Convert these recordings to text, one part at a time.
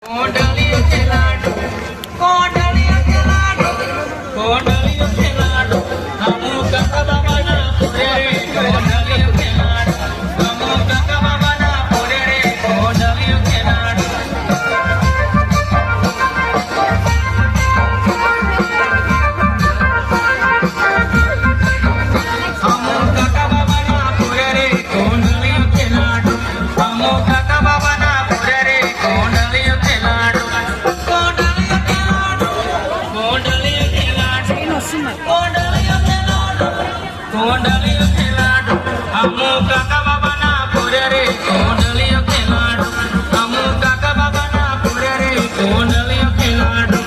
कोंडलियो के लाडू कोंडलियो के लाडू कोंडलियो के लाडू हमू काका बाबा ना पूरे रे कोंडलियो के लाडू हमू काका बाबा ना पूरे रे कोंडलियो के लाडू हमू काका बाबा ना पूरे रे कोंडलियो के लाडू हमू काका बाबा ना पूरे रे कोंडलियो के लाडू कोंडलियो के लाडू कोंडलियो के लाडू कोंडलियो के लाडू कोंडलियो के लाडू हमू काका बाबा ना पूरे रे कोंडलियो के लाडू हमू काका बाबा ना पूरे रे कोंडलियो के लाडू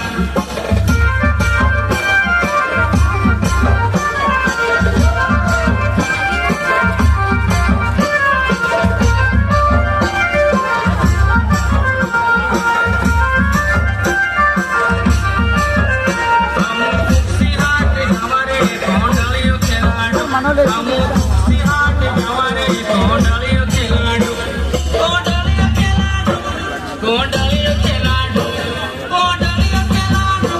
कोंडलियो के लाडू कोंडलियो के लाडू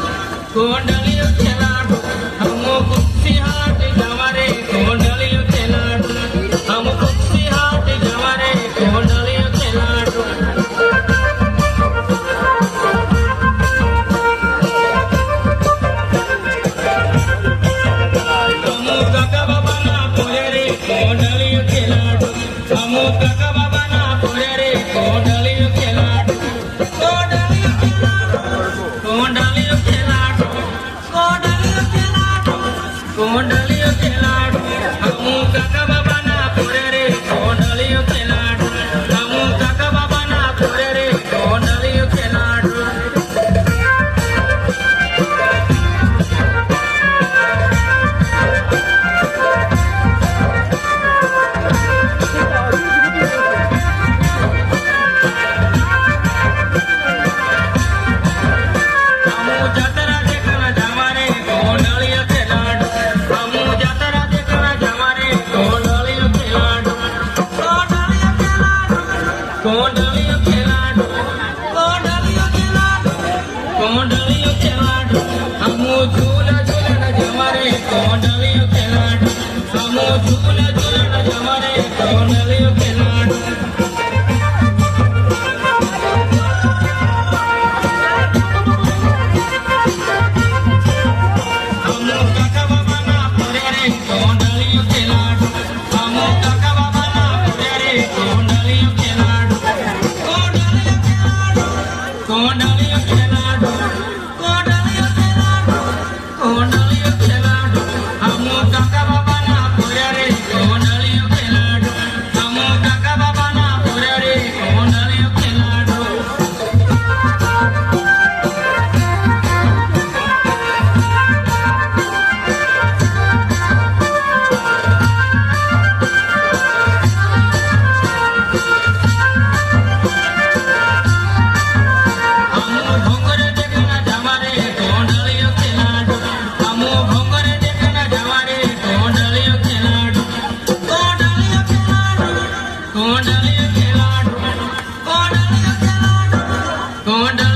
कोंडलियो के लाडू हमू कुर्सी हाट जवारे कोंडलियो के लाडू हम कुर्सी हाट जवारे कोंडलियो के लाडू हमू काका बाबा ना पूरे रे कोंडलियो के लाडू हमू काका बाबा ना पूरे रे कोंडलियो के लाडू कोंडलियो के लाडू कोंडलियो के लाडू कोंडलियो के लाडू कोंडलियो के लाडू हमू काका बाबा ना पूरे रे कोंडलियो के लाडू हमू काका बाबा ना पूरे रे कोंडलियो के लाडू हमू जातरा देखना जवारे कोंडलियो के लाडू हमू जातरा देखना जवारे कोंडलियो के लाडू कोंडलियो के लाडू कोंडलियो के लाडू कोंडलियो के लाडू कोंडलियो के लाडू हमू झूला झूलना जवारे कोंडलियो के लाडू हमू झूला झूलना जवारे कोंडलियो के लाडू हमू काका बाबा ना पूरे रे कोंडलियो के लाडू हमू काका बाबा ना पूरे रे कोंडलियो के लाडू कोंडलियो के लाडू कोंडलियो के लाडू कोंडलियो के लाडू कोंडलियो के लाडू हमू काका बाबा ना पूरे रे कोंडलियो के लाडू हमू काका बाबा ना पूरे रे कोंडलियो के लाडू हमू भोंगरे देखना जवारे कोंडलियो के लाडू हमू भोंगरे देखना जवारे कोंडलियो के लाडू कोंडलियो के लाडू कोंडलियो के लाडू कोंडलियो के लाडू कोंडलियो